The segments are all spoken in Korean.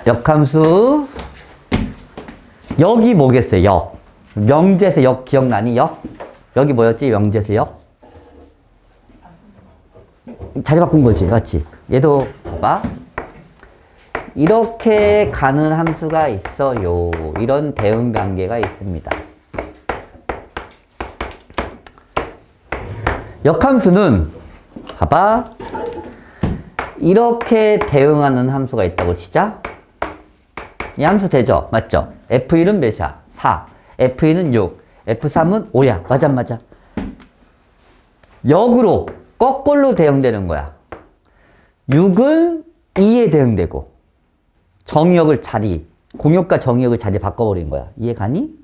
역함수. 여기 뭐겠어요? 역. 명제에서 역 기억나니? 역? 여기 뭐였지? 명제에서 역? 자리 바꾼 거지. 맞지? 얘도 봐봐. 이렇게 가는 함수가 있어요. 이런 대응 관계가 있습니다. 역함수는 봐봐. 이렇게 대응하는 함수가 있다고 치자. 이 함수 되죠? 맞죠? F1은 몇이야? 4. F2는 6. F3은 5야. 맞아, 맞아. 역으로, 거꾸로 대응되는 거야. 6은 2에 대응되고, 정의역을 자리, 공역과 정의역을 자리 바꿔버린 거야. 이해 가니?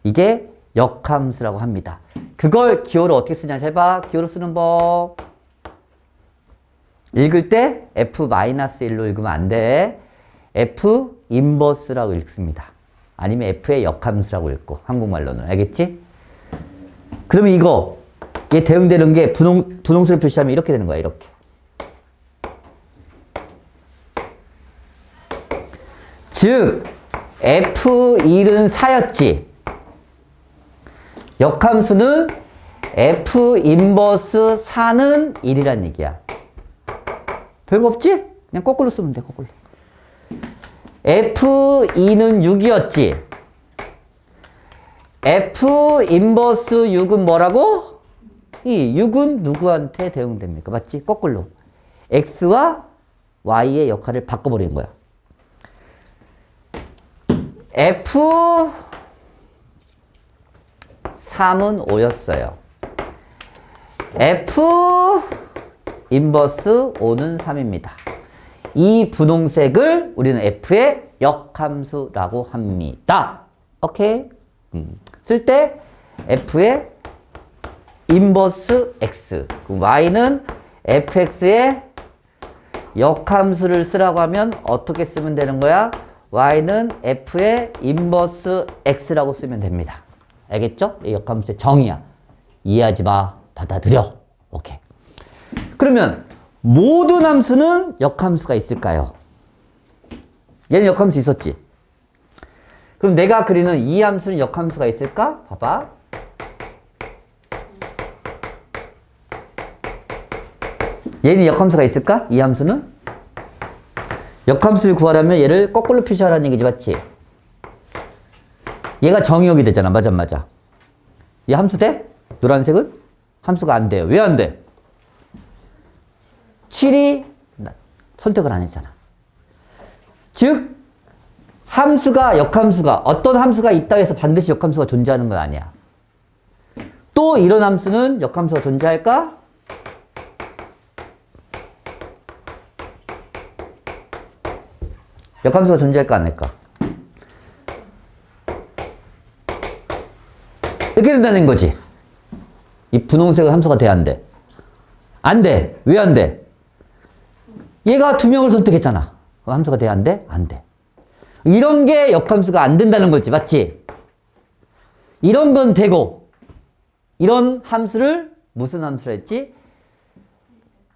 이게 역함수라고 합니다. 그걸 기호로 어떻게 쓰냐? 잘 봐. 기호로 쓰는 법. 읽을 때 F-1로 읽으면 안 돼. F 인버스라고 읽습니다. 아니면 F의 역함수라고 읽고, 한국말로는. 알겠지? 그러면 이거, 얘 대응되는 게 분홍수를 표시하면 이렇게 되는 거야. 이렇게. 즉, F1은 4였지. 역함수는 F 인버스 4는 1이란 얘기야. 별거 없지? 그냥 거꾸로 쓰면 돼, 거꾸로. F2는 6이었지. F 인버스 6은 뭐라고? 이 6은 누구한테 대응됩니까? 맞지? 거꾸로. X와 Y의 역할을 바꿔버리는 거야. F3은 5였어요. F 인버스 5는 3입니다. 이 분홍색을 우리는 F의 역함수라고 합니다. 오케이? 쓸 때 F의 인버스 X, Y는 fx의 역함수를 쓰라고 하면 어떻게 쓰면 되는 거야? Y는 F의 인버스 X라고 쓰면 됩니다. 알겠죠? 이 역함수의 정의야. 이해하지 마. 받아들여. 오케이. 그러면 모든 함수는 역함수가 있을까요? 얘는 역함수 있었지? 그럼 내가 그리는 이 함수는 역함수가 있을까? 봐봐. 얘는 역함수가 있을까? 이 함수는? 역함수를 구하려면 얘를 거꾸로 표시하라는 얘기지, 맞지? 얘가 정의역이 되잖아. 맞아, 맞아. 얘 함수 돼? 노란색은? 함수가 안 돼요. 왜 안 돼? 7이 선택을 안 했잖아. 즉, 함수가, 역함수가, 어떤 함수가 있다 해서 반드시 역함수가 존재하는 건 아니야. 또 이런 함수는 역함수가 존재할까? 역함수가 존재할까, 안 할까? 이렇게 된다는 거지. 이 분홍색은 함수가 돼야 안 돼? 안 돼. 왜 안 돼? 얘가 두 명을 선택했잖아. 그럼 함수가 돼야 안 돼? 안 돼. 이런 게 역함수가 안 된다는 거지. 맞지? 이런 건 되고, 이런 함수를 무슨 함수라 했지?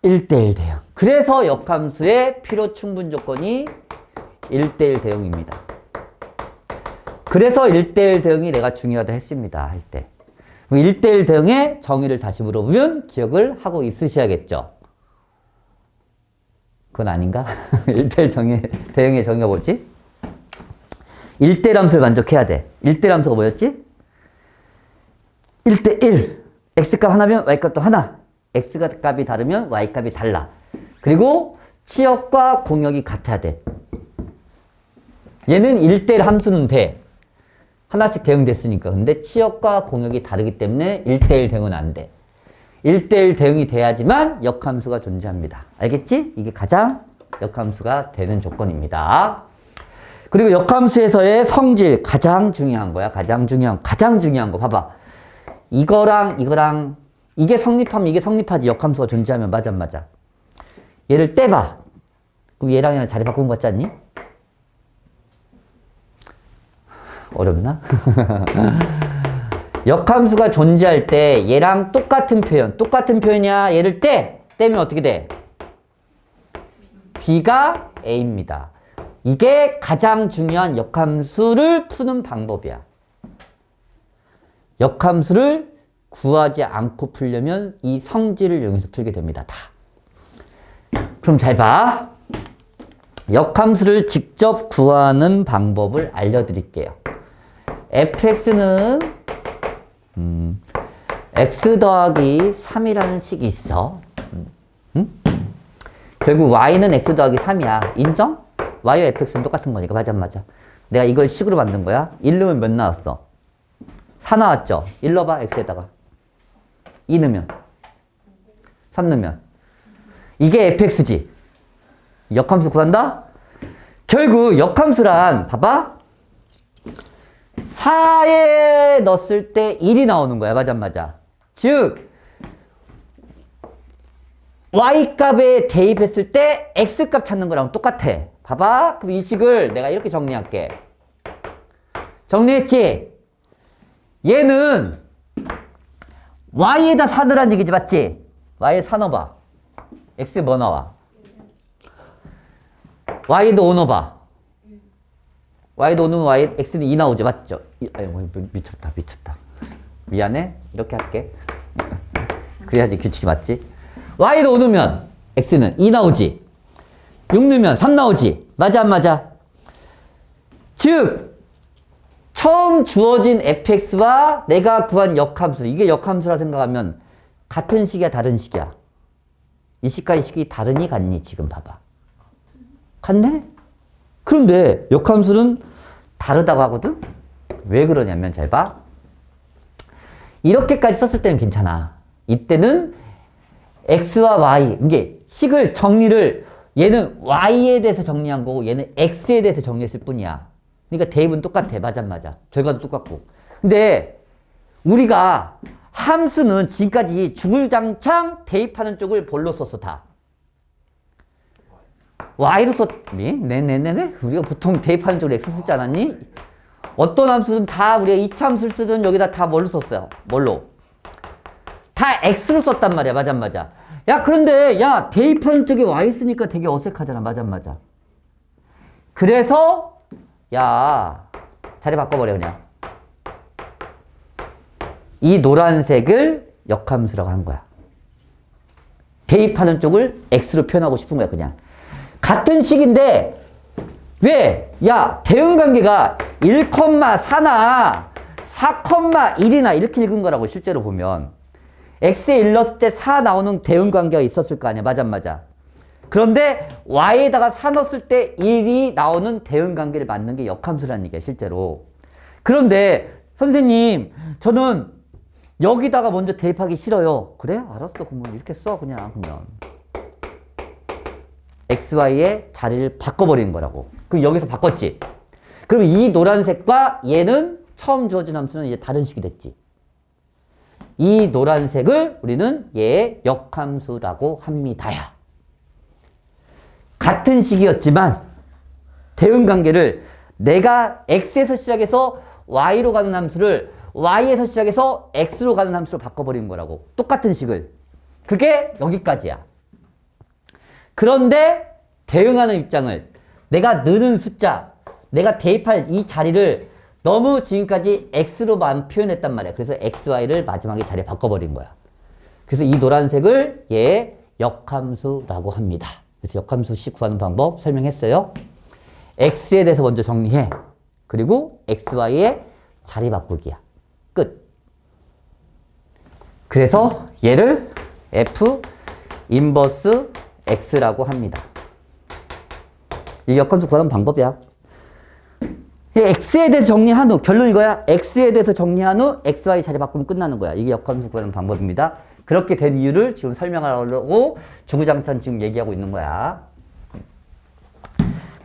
1대1 대응. 그래서 역함수의 필요 충분 조건이 1대1 대응입니다. 그래서 1대1 대응이 내가 중요하다 했습니다. 할 때. 1대1 대응의 정의를 다시 물어보면 기억을 하고 있으셔야겠죠. 그건 아닌가? 1대1 대응의 정의가 뭐지? 1대1 함수를 만족해야 돼. 1대1 함수가 뭐였지? 1대1. X값 하나면 Y값도 하나. X값이 다르면 Y값이 달라. 그리고 치역과 공역이 같아야 돼. 얘는 1대1 함수는 돼. 하나씩 대응됐으니까. 근데 치역과 공역이 다르기 때문에 1대1 대응은 안 돼. 1대1 대응이 돼야지만 역함수가 존재합니다. 알겠지? 이게 가장 역함수가 되는 조건입니다. 그리고 역함수에서의 성질 가장 중요한 거야. 가장 중요한 거 봐봐. 이거랑 이게 성립하면 이게 성립하지. 역함수가 존재하면 맞아 맞아. 얘를 떼봐. 그럼 얘랑 자리 바꾼 거 같지 않니? 어렵나? 역함수가 존재할 때 얘랑 똑같은 표현이야. 얘를 떼면 어떻게 돼? B가 A입니다. 이게 가장 중요한 역함수를 푸는 방법이야. 역함수를 구하지 않고 풀려면 이 성질을 이용해서 풀게 됩니다. 다. 그럼 잘 봐. 역함수를 직접 구하는 방법을 알려드릴게요. fx는 x 더하기 3이라는 식이 있어. 결국 y는 x 더하기 3이야. 인정? y와 fx는 똑같은 거니까. 맞아. 내가 이걸 식으로 만든 거야. 1 넣으면 몇 나왔어? 4 나왔죠? 1 넣어봐, x에다가. 2 넣으면. 3 넣으면. 이게 fx지. 역함수 구한다? 결국 역함수란, 봐봐. 4에 넣었을 때 1이 나오는 거야. 맞아. 즉, y값에 대입했을 때 x값 찾는 거랑 똑같아. 봐봐. 그럼 이 식을 내가 이렇게 정리할게. 정리했지? 얘는 y에다 4 넣으란 얘기지, 맞지? y에 4 넣어봐. x 뭐 나와? y도 5 넣어봐. y도 5 넣으면 x는 2 나오지, 맞죠? 아유, 미쳤다. 미안해. 이렇게 할게. 그래야지 규칙이 맞지? y도 5 넣으면 x는 2 나오지. 6 넣으면 3 나오지. 맞아, 안 맞아? 즉, 처음 주어진 fx와 내가 구한 역함수, 이게 역함수라 생각하면 같은 식이야, 다른 식이야? 이 식과 이 식이 다르니 같니? 지금 봐봐. 같네? 그런데 역함수는 다르다고 하거든? 왜 그러냐면 잘 봐. 이렇게까지 썼을 때는 괜찮아. 이때는 x와 y, 이게 식을 정리를 얘는 y에 대해서 정리한 거고 얘는 x에 대해서 정리했을 뿐이야. 그러니까 대입은 똑같아. 맞아. 결과도 똑같고. 근데 우리가 함수는 지금까지 주구장창 대입하는 쪽을 뭘로 썼어, 다? y로 썼니? 네네네네. 우리가 보통 대입하는 쪽으로 x 쓰지 않았니? 어떤 함수든 다 우리가 이차함수를 쓰든 여기다 다 뭘로 썼어요? 뭘로? 다 x로 썼단 말이야. 맞아. 야, 그런데 야, 대입하는 쪽에 y 쓰니까 되게 어색하잖아. 맞아. 그래서 야, 자리 바꿔버려 그냥. 이 노란색을 역함수라고 한 거야. 대입하는 쪽을 x로 표현하고 싶은 거야, 그냥. 같은 식인데 왜? 야, 대응관계가 1,4나 4,1이나 이렇게 읽은 거라고 실제로 보면. x에 1 넣었을 때 4 나오는 대응관계가 있었을 거 아니야. 맞아. 그런데 y에다가 4 넣었을 때 1이 나오는 대응관계를 맞는 게 역함수라는 얘기야, 실제로. 그런데 선생님, 저는 여기다가 먼저 대입하기 싫어요. 그래? 알았어. 그러면 이렇게 써, 그냥. 그러면 xy의 자리를 바꿔버리는 거라고. 그럼 여기서 바꿨지? 그럼 이 노란색과 얘는 처음 주어진 함수는 이제 다른 식이 됐지. 이 노란색을 우리는 얘의 역함수라고 합니다야. 같은 식이었지만 대응관계를 내가 x에서 시작해서 y로 가는 함수를 y에서 시작해서 x로 가는 함수로 바꿔버리는 거라고. 똑같은 식을. 그게 여기까지야. 그런데 대응하는 입장을 내가 느는 숫자, 내가 대입할 이 자리를 너무 지금까지 x로만 표현했단 말이야. 그래서 xy를 마지막에 자리에 바꿔버린 거야. 그래서 이 노란색을 얘의 역함수라고 합니다. 그래서 역함수식 구하는 방법 설명했어요. x에 대해서 먼저 정리해. 그리고 xy의 자리 바꾸기야. 끝. 그래서 얘를 f 인버스 x라고 합니다. 이 역함수 구하는 방법이야. x에 대해서 정리한 후, 결론 이거야. x에 대해서 정리한 후 xy 자리 바꾸면 끝나는 거야. 이게 역함수 구하는 방법입니다. 그렇게 된 이유를 지금 설명하려고 주구장창 지금 얘기하고 있는 거야.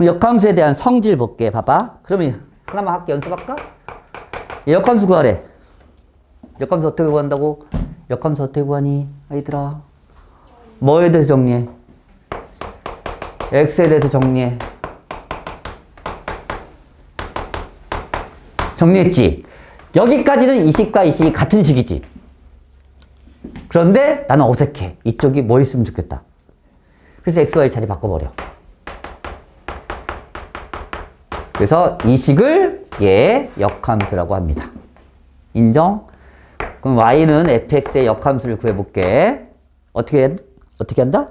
역함수에 대한 성질 볼게. 봐봐. 그러면 하나만 할게. 연습할까? 역함수 구하래. 역함수 어떻게 구한다고? 역함수 어떻게 구하니? 아이들아. 뭐에 대해서 정리해? x에 대해서 정리해. 정리했지? 여기까지는 이 식과 이 식이 같은 식이지. 그런데 나는 어색해. 이쪽이 뭐 있으면 좋겠다. 그래서 XY 자리 바꿔버려. 그래서 이 식을 얘의 역함수라고 합니다. 인정? 그럼 y는 fx의 역함수를 구해볼게. 어떻게 한다?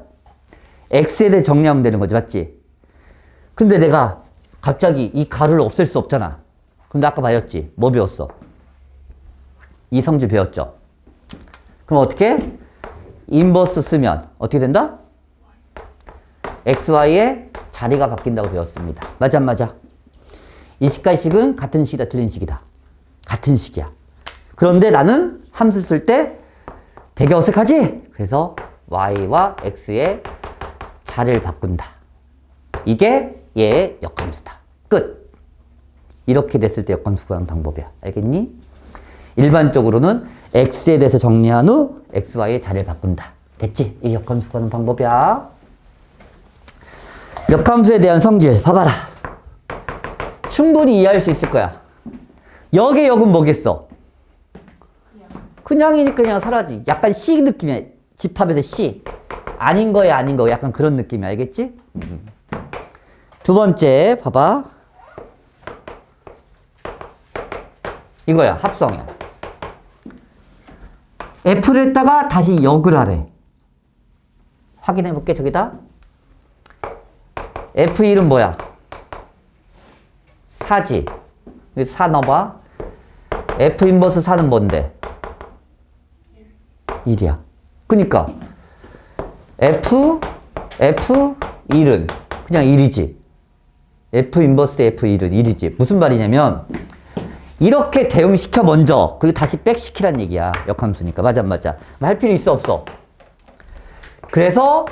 x에 대해 정리하면 되는 거지, 맞지? 근데 내가 갑자기 이 가루를 없앨 수 없잖아. 근데 아까 배웠지? 뭐 배웠어? 이성질 배웠죠? 그럼 어떻게? 인버스 쓰면 어떻게 된다? xy의 자리가 바뀐다고 배웠습니다. 맞아, 안 맞아? 이 식과 이 식은 같은 식이다, 틀린 식이다. 같은 식이야. 그런데 나는 함수 쓸 때 되게 어색하지? 그래서 y와 x의 자리를 바꾼다. 이게 얘의 역함수다. 끝. 이렇게 됐을 때 역함수 구하는 방법이야. 알겠니? 일반적으로는 x에 대해서 정리한 후 xy의 자리를 바꾼다. 됐지? 이 역함수 구하는 방법이야. 역함수에 대한 성질 봐봐라. 충분히 이해할 수 있을 거야. 역의 역은 뭐겠어? 그냥이니까 그냥 사라지. 약간 C 느낌이야. 집합에서 C. 아닌 거에 아닌 거. 약간 그런 느낌이야. 알겠지? 두 번째 봐봐. 이거야. 합성이야. F를 했다가 다시 역을 하래. 확인해 볼게. 저기다. F1은 뭐야? 4지. 4 넣어봐. F 인버스 4는 뭔데? 1이야. 그니까 F1은 그냥 1이지. F 인버스 F1은 1이지. 무슨 말이냐면 이렇게 대응시켜 먼저 그리고 다시 백시키란 얘기야. 역함수니까. 맞아 안 맞아? 할 필요 있어 없어? 그래서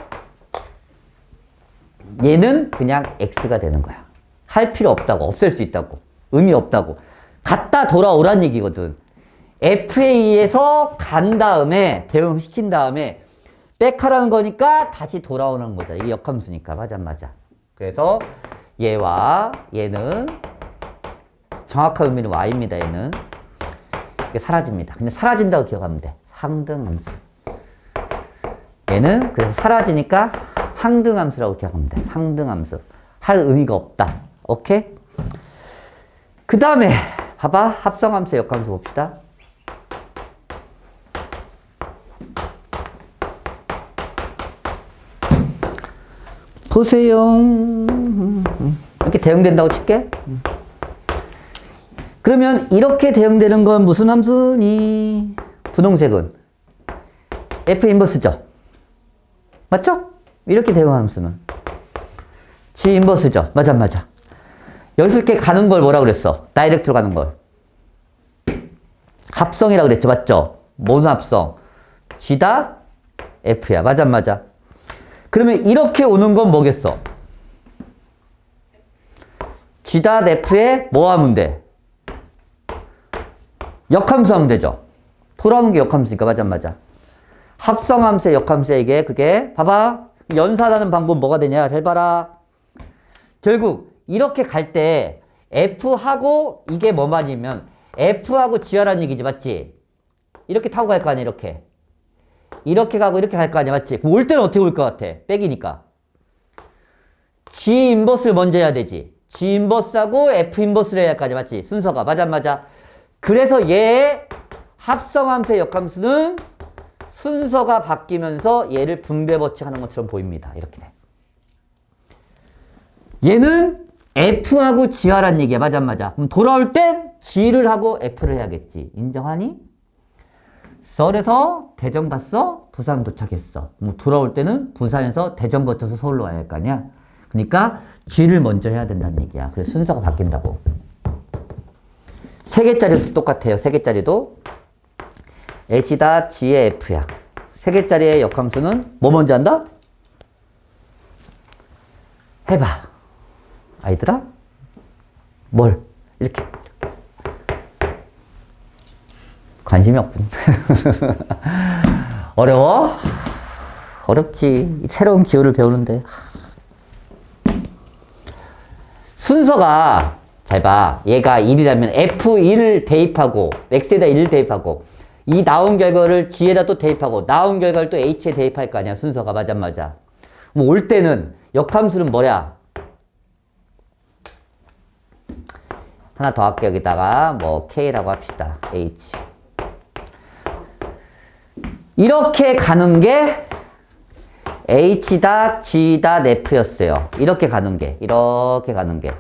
얘는 그냥 X가 되는 거야. 할 필요 없다고. 없앨 수 있다고. 의미 없다고. 갔다 돌아오란 얘기거든. F에 의해서 간 다음에 대응시킨 다음에 백하라는 거니까 다시 돌아오는 거죠. 이게 역함수니까. 맞아 안 맞아? 그래서 얘와 얘는 정확한 의미는 y입니다. 얘는 이게 사라집니다. 근데 사라진다고 기억하면 돼. 상등함수. 얘는 그래서 사라지니까 항등함수라고 기억하면 돼. 상등함수. 할 의미가 없다. 오케이? 그 다음에 봐봐. 합성함수 역함수 봅시다. 보세요. 이렇게 대응된다고 칠게. 그러면 이렇게 대응되는 건 무슨 함수니? 분홍색은 F 인버스죠. 맞죠? 이렇게 대응하는 함수는 G 인버스죠. 맞아, 맞아. 여기서 이렇게 가는 걸 뭐라 그랬어? 다이렉트로 가는 걸. 합성이라고 그랬죠. 맞죠? 무슨 합성? G 다 F야. 맞아, 맞아. 그러면 이렇게 오는 건 뭐겠어? G 다 F에 뭐 하면 돼? 역함수 하면 되죠. 돌아오는 게 역함수니까. 맞아, 맞아. 합성함수의 역함수에게 그게 봐봐. 연산하는 방법 뭐가 되냐? 잘 봐라. 결국 이렇게 갈 때 F하고 이게 뭐 말이면 F하고 G하라는 얘기지. 맞지? 이렇게 타고 갈 거 아니야. 이렇게. 이렇게 가고 이렇게 갈 거 아니야. 맞지? 올 때는 어떻게 올 것 같아? 백이니까. G 인버스를 먼저 해야 되지. G 인버스하고 F 인버스를 해야 할 거 아니야. 맞지? 순서가. 맞아, 맞아. 그래서 얘의 합성함수의 역함수는 순서가 바뀌면서 얘를 분배 법칙하는 것처럼 보입니다. 이렇게 돼. 얘는 F하고 G하란 얘기야. 맞아, 맞아. 그럼 돌아올 땐 G를 하고 F를 해야겠지. 인정하니? 서울에서 대전 갔어? 부산 도착했어. 뭐 돌아올 때는 부산에서 대전 거쳐서 서울로 와야 할 거 아니야? 그러니까 G를 먼저 해야 된다는 얘기야. 그래서 순서가 바뀐다고. 세 개짜리도 똑같아요. 세 개짜리도. H다 G의 F야. 세 개짜리의 역함수는 뭐 먼저 한다? 해봐. 아이들아? 뭘? 이렇게. 관심이 없군. 어려워? 어렵지. 새로운 기호를 배우는데. 순서가 잘 봐. 얘가 1이라면 F1을 대입하고 X에다 1을 대입하고 이 나온 결과를 G에다 또 대입하고 나온 결과를 또 H에 대입할 거 아니야. 순서가. 맞아, 맞아. 뭐 올 때는 역함수는 뭐야? 하나 더 할게. 여기다가 뭐 K라고 합시다. H. 이렇게 가는 게 H.G.F였어요. 이렇게 가는 게.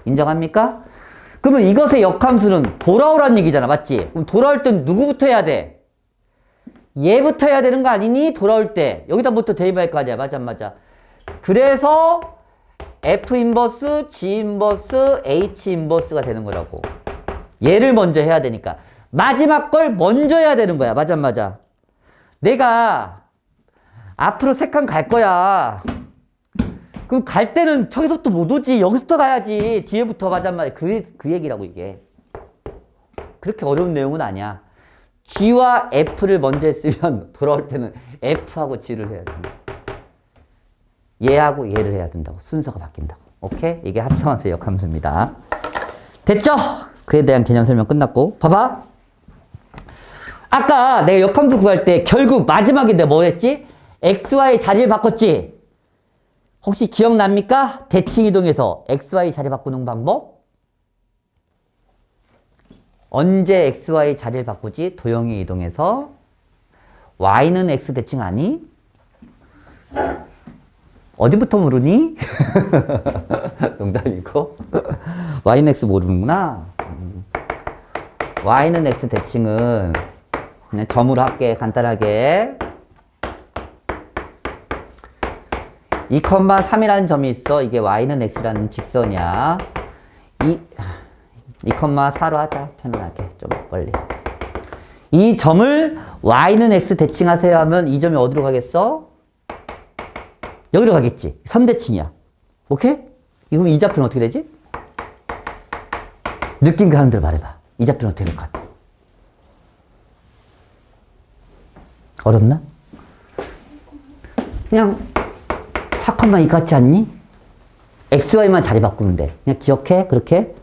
인정합니까? 그러면 이것의 역함수는 돌아오란 얘기잖아. 맞지? 그럼 돌아올 땐 누구부터 해야 돼? 얘부터 해야 되는 거 아니니? 돌아올 때. 여기다부터 대입할 거 아니야. 맞아, 맞아. 그래서 F 인버스, G 인버스, H 인버스가 되는 거라고. 얘를 먼저 해야 되니까. 마지막 걸 먼저 해야 되는 거야. 맞아, 맞아. 내가 앞으로 3칸 갈 거야. 그럼 갈 때는 저기서부터 못 오지. 여기서부터 가야지. 뒤에부터 맞아, 맞아. 그 얘기라고, 이게. 그렇게 어려운 내용은 아니야. G와 F를 먼저 했으면 돌아올 때는 F하고 G를 해야 된다. 얘하고 얘를 해야 된다고. 순서가 바뀐다고. 오케이? 이게 합성함수의 역함수입니다. 됐죠? 그에 대한 개념 설명 끝났고. 봐봐. 아까 내가 역함수 구할 때 결국 마지막에 내가 뭐 했지? XY 자리를 바꿨지? 혹시 기억납니까? 대칭 이동해서 XY 자리 바꾸는 방법? 언제 XY 자리를 바꾸지? 도형이 이동해서 Y는 X 대칭 아니? 어디부터 모르니? 농담이고. Y는 X 모르는구나. Y는 X 대칭은 그냥 점으로 할게. 간단하게 2,3이라는 점이 있어. 이게 Y는 X라는 직선이야. 2,4로 하자. 편안하게. 좀 멀리. 이 점을 Y는 X 대칭하세요 하면 이 점이 어디로 가겠어? 여기로 가겠지. 선대칭이야. 오케이? 그럼 이 좌표는 어떻게 되지? 느낌 가는 대로 말해봐. 이 좌표는 어떻게 될 것 같아? 어렵나? 그냥 4,2 같지 않니? XY만 자리 바꾸면 돼. 그냥 기억해. 그렇게.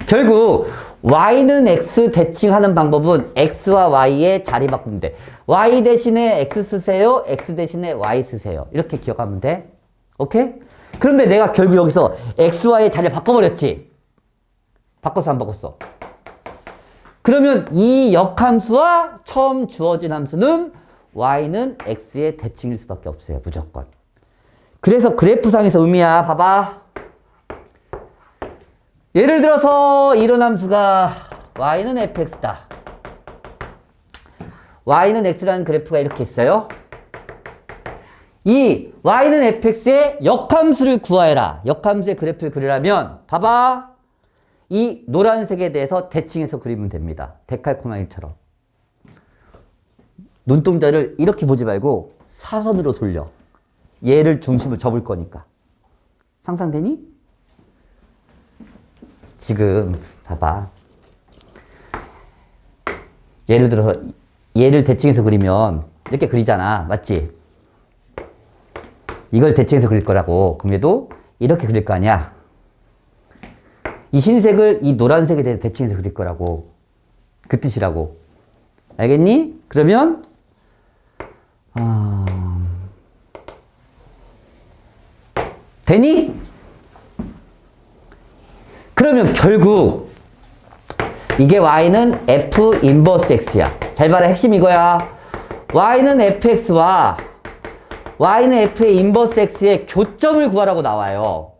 결국 Y는 X 대칭하는 방법은 X와 Y의 자리 바꾸면 돼. Y 대신에 X 쓰세요. X 대신에 Y 쓰세요. 이렇게 기억하면 돼. 오케이? 그런데 내가 결국 여기서 XY의 자리를 바꿔버렸지. 바꿨어, 안 바꿨어? 그러면 이 역함수와 처음 주어진 함수는 Y는 X의 대칭일 수밖에 없어요. 무조건. 그래서 그래프상에서 의미야. 봐봐. 예를 들어서 이런 함수가 Y는 fx다. Y는 x라는 그래프가 이렇게 있어요. 이 Y는 fx의 역함수를 구하여라. 역함수의 그래프를 그리려면 봐봐. 이 노란색에 대해서 대칭해서 그리면 됩니다. 데칼코마니처럼. 눈동자를 이렇게 보지 말고 사선으로 돌려. 얘를 중심으로 접을 거니까. 상상되니? 지금 봐봐. 예를 들어서 얘를 대칭해서 그리면 이렇게 그리잖아. 맞지? 이걸 대칭해서 그릴 거라고. 그럼 얘도 이렇게 그릴 거 아니야. 이 흰색을 이 노란색에 대해서 대칭해서 그릴 거라고. 그 뜻이라고. 알겠니? 그러면 되니? 그러면 결국 이게 Y는 F 인버스 X야. 잘 봐라. 핵심 이거야. Y는 FX와 Y는 F의 인버스 X의 교점을 구하라고 나와요.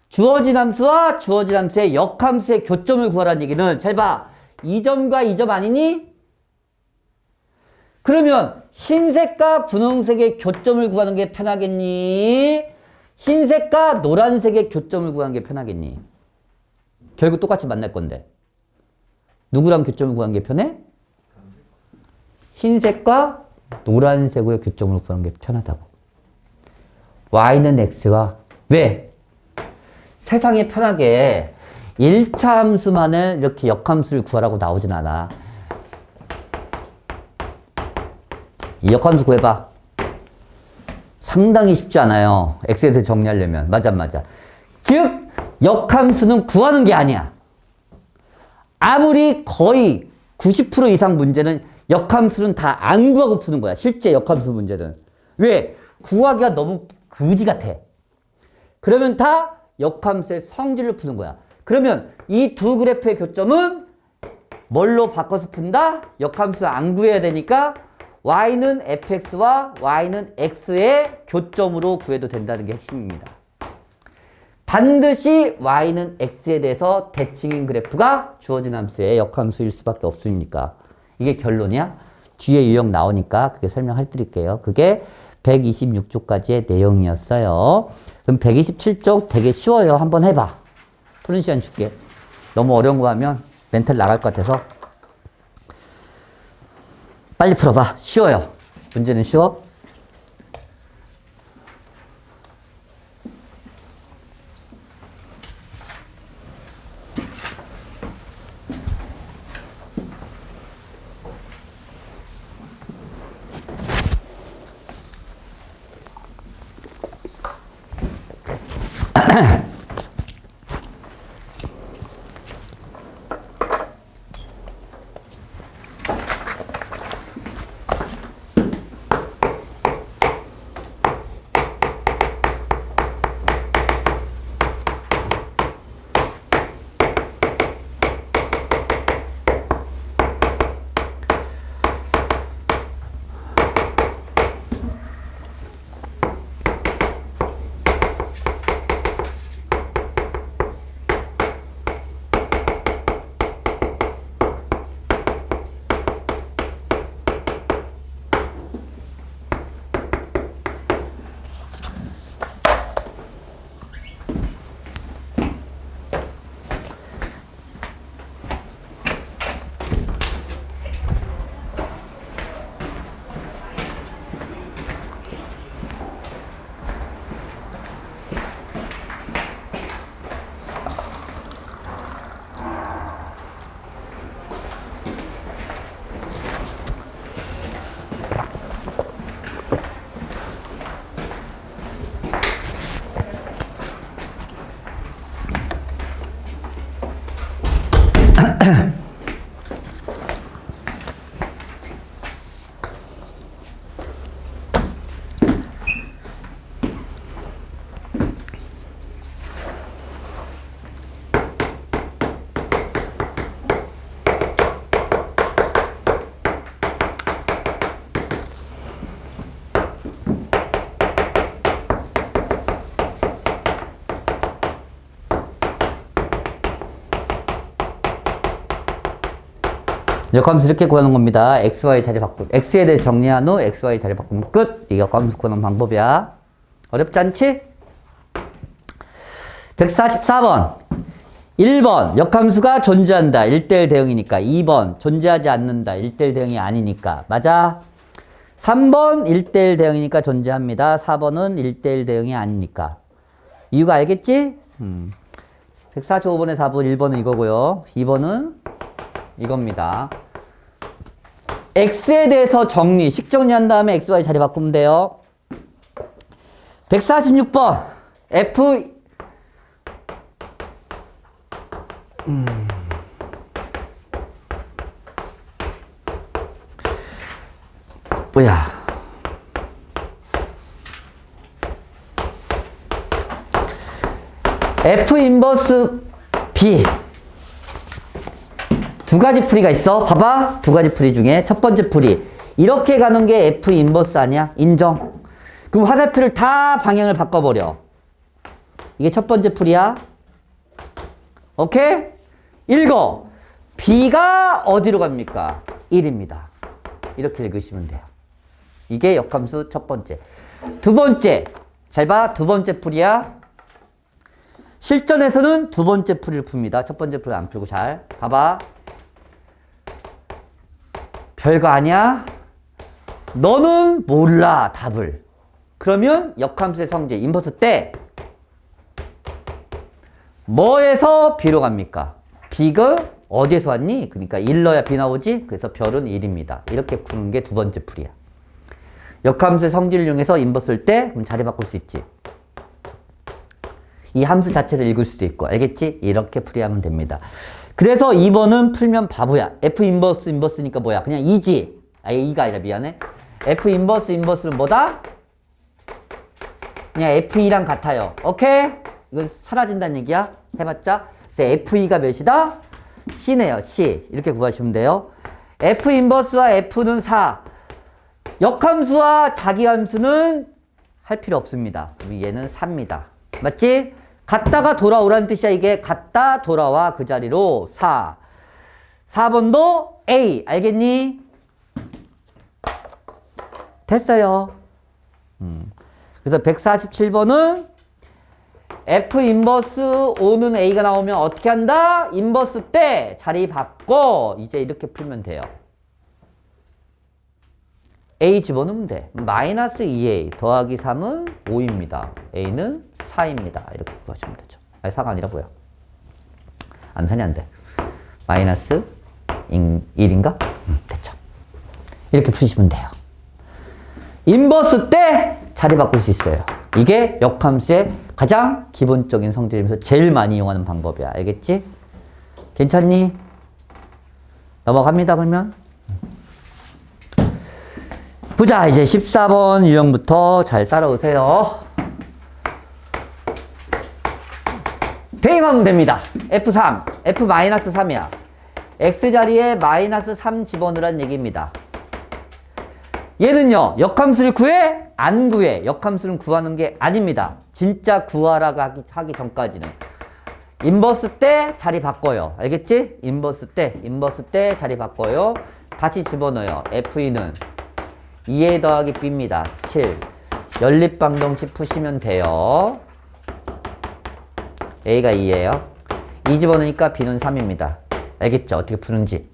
주어진 함수와 주어진 함수의 역함수의 교점을 구하라는 얘기는 잘 봐. 이 점과 이 점 아니니? 그러면 흰색과 분홍색의 교점을 구하는 게 편하겠니? 흰색과 노란색의 교점을 구하는 게 편하겠니? 결국 똑같이 만날 건데. 누구랑 교점을 구하는 게 편해? 흰색과 노란색의 교점을 구하는 게 편하다고. Y는 X와 왜? 세상에 편하게 1차 함수만을 이렇게 역함수를 구하라고 나오진 않아. 이 역함수 구해봐. 상당히 쉽지 않아요. X에 대해서 정리하려면. 맞아, 맞아. 즉, 역함수는 구하는 게 아니야. 아무리 거의 90% 이상 문제는 역함수는 다 안 구하고 푸는 거야. 실제 역함수 문제는. 왜? 구하기가 너무 그지 같아. 그러면 다 역함수의 성질을 푸는 거야. 그러면 이 두 그래프의 교점은 뭘로 바꿔서 푼다? 역함수 안 구해야 되니까 y는 fx와 y는 x의 교점으로 구해도 된다는 게 핵심입니다. 반드시 y는 x에 대해서 대칭인 그래프가 주어진 함수의 역함수일 수밖에 없으니까. 이게 결론이야? 뒤에 유형 나오니까 그게 설명할 드릴게요. 그게 126쪽까지의 내용이었어요. 그럼 127쪽 되게 쉬워요. 한번 해봐. 푸는 시간 줄게. 너무 어려운 거 하면 멘탈 나갈 것 같아서. 빨리 풀어봐. 쉬워요. 문제는 쉬워. 역함수 이렇게 구하는 겁니다. xy 자리 바꾸 x에 대해 정리한 후 xy 자리 바꾸면 끝. 이게 역함수 구하는 방법이야. 어렵지 않지? 144번 1번 역함수가 존재한다. 1대1 대응이니까. 2번 존재하지 않는다. 1대1 대응이 아니니까. 맞아. 3번 1대1 대응이니까 존재합니다. 4번은 1대1 대응이 아니니까. 이유가 알겠지? 145번의 4번 1번은 이거고요. 2번은 이겁니다. x에 대해서 정리, 식 정리한 다음에 xy 자리 바꾸면 돼요. 146번 f 뭐야? f 인버스 b 두 가지 풀이가 있어. 봐봐. 두 가지 풀이 중에 첫 번째 풀이 이렇게 가는 게 f 인버스 아니야? 인정. 그럼 화살표를 다 방향을 바꿔버려. 이게 첫 번째 풀이야. 오케이? 읽어. b가 어디로 갑니까? 1입니다. 이렇게 읽으시면 돼요. 이게 역함수 첫 번째. 두 번째. 잘 봐. 두 번째 풀이야. 실전에서는 두 번째 풀이를 풉니다. 첫 번째 풀이 안 풀고 잘. 봐봐. 별거 아니야? 너는 몰라, 답을. 그러면 역함수의 성질, 인버스 때 뭐에서 B로 갑니까? B가 어디에서 왔니? 그러니까 1 넣어야 B 나오지? 그래서 별은 1입니다. 이렇게 푸는 게 두 번째 풀이야. 역함수의 성질을 이용해서 인버스를 때 그럼 자리 바꿀 수 있지. 이 함수 자체를 읽을 수도 있고, 알겠지? 이렇게 풀이하면 됩니다. 그래서 2번은 풀면 바보야. F 인버스 인버스니까 뭐야? 그냥 2지. 아, 2가 아니라 미안해. F 인버스 인버스는 뭐다? 그냥 F2랑 같아요. 오케이? 이건 사라진다는 얘기야. 해봤자. 그래서 FE가 몇이다? C네요. C. 이렇게 구하시면 돼요. F 인버스와 F는 4. 역함수와 자기함수는 할 필요 없습니다. 얘는 4입니다. 맞지? 갔다가 돌아오라는 뜻이야. 이게 갔다 돌아와 그 자리로 4. 4번도 A. 알겠니? 됐어요. 그래서 147번은 F 인버스 5는 A가 나오면 어떻게 한다? 인버스 때 자리 바꿔. 이제 이렇게 풀면 돼요. A 집어넣으면 돼. 마이너스 2A 더하기 3은 5입니다. A는 4입니다. 이렇게 구하시면 되죠. 아니, 4가 아니라 뭐야? 암산이 안 돼. 마이너스 1인가? 됐죠. 이렇게 푸시면 돼요. 인버스 때 자리 바꿀 수 있어요. 이게 역함수의 가장 기본적인 성질이면서 제일 많이 이용하는 방법이야. 알겠지? 괜찮니? 넘어갑니다, 그러면. 보자. 이제 14번 유형부터 잘 따라오세요. 대입하면 됩니다. F3, F-3이야. X자리에 마이너스 3 집어넣으란 얘기입니다. 얘는요, 역함수를 구해? 안 구해. 역함수는 구하는 게 아닙니다. 진짜 구하라고 하기 전까지는. 인버스 때 자리 바꿔요. 알겠지? 인버스 때 자리 바꿔요. 같이 집어넣어요. FE는 2A 더하기 B입니다. 7. 연립방정식 푸시면 돼요. A가 2예요. 2 집어넣으니까 B는 3입니다. 알겠죠? 어떻게 푸는지.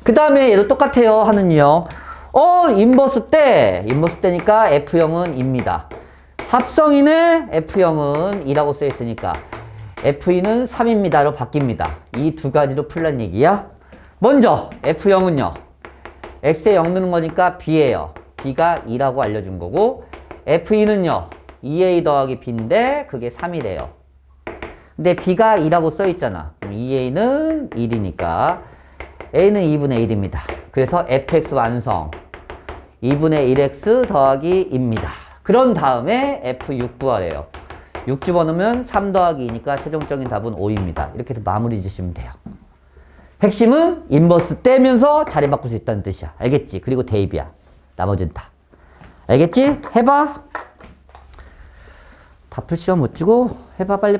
그 다음에 얘도 똑같아요. 하는 유형. 인버스 때니까 F형은 2입니다. 합성인의 F형은 2라고 써있으니까 FE는 3입니다로 바뀝니다. 이 두 가지로 풀란 얘기야. 먼저 F형은요. X에 0 넣는 거니까 B예요. B가 2라고 알려준 거고, FE는요. 2A 더하기 B인데 그게 3이래요. 근데 B가 2라고 써있잖아. 그럼 2A는 1이니까 A는 2분의 1입니다. 그래서 fx 완성. 2분의 1x 더하기 2입니다. 그런 다음에 f6 구하래요. 6 집어넣으면 3 더하기 2니까 최종적인 답은 5입니다. 이렇게 해서 마무리 지시면 돼요. 핵심은 인버스 떼면서 자리 바꿀 수 있다는 뜻이야. 알겠지? 그리고 대입이야. 나머지는 다. 알겠지? 해봐. 다 풀 시험 못 주고 해봐. 빨리.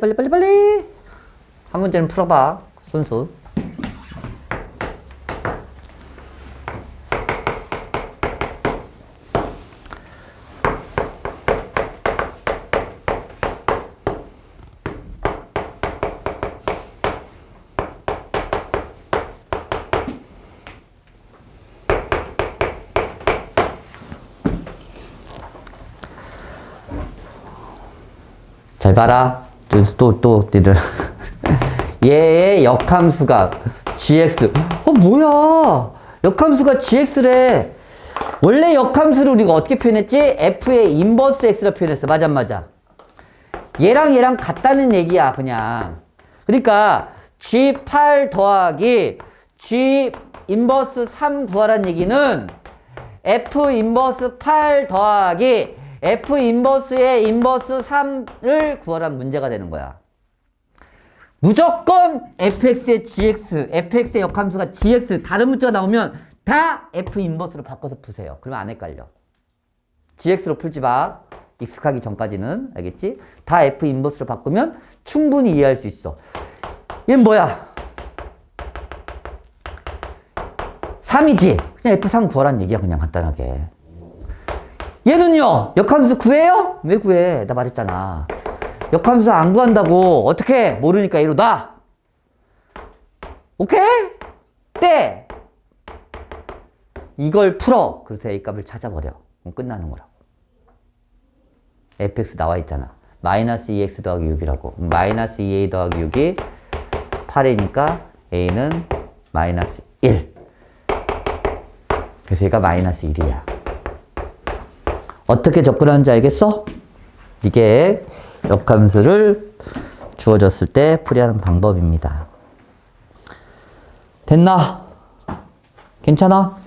한 문제는 풀어봐. 순수. 잘 봐라. 또, 니들. 얘의 역함수가 gx. 뭐야. 역함수가 gx래. 원래 역함수를 우리가 어떻게 표현했지? f의 인버스 x라 표현했어. 맞아, 안 맞아? 얘랑 같다는 얘기야, 그냥. 그러니까 g8 더하기 g 인버스 3 구하라는 얘기는 f 인버스 8 더하기 F 인버스의 인버스 3을 구하라는 문제가 되는 거야. 무조건 fx의 gx, fx의 역함수가 gx, 다른 문자가 나오면 다 f 인버스로 바꿔서 푸세요. 그러면 안 헷갈려. gx로 풀지 마. 익숙하기 전까지는. 알겠지? 다 f 인버스로 바꾸면 충분히 이해할 수 있어. 얘는 뭐야? 3이지? 그냥 f3 구하라는 얘기야, 그냥 간단하게. 얘는요, 역함수 구해요? 왜 구해? 나 말했잖아. 역함수 안 구한다고. 어떻게? 모르니까 얘로 놔. 오케이? 때! 이걸 풀어. 그래서 A 값을 찾아버려. 그럼 끝나는 거라고. fx 나와 있잖아. 마이너스 2x 더하기 6이라고. 마이너스 2a 더하기 6이 8이니까 A는 마이너스 1. 그래서 얘가 마이너스 1이야. 어떻게 접근하는지 알겠어? 이게 역함수를 주어졌을 때 풀이하는 방법입니다. 됐나? 괜찮아?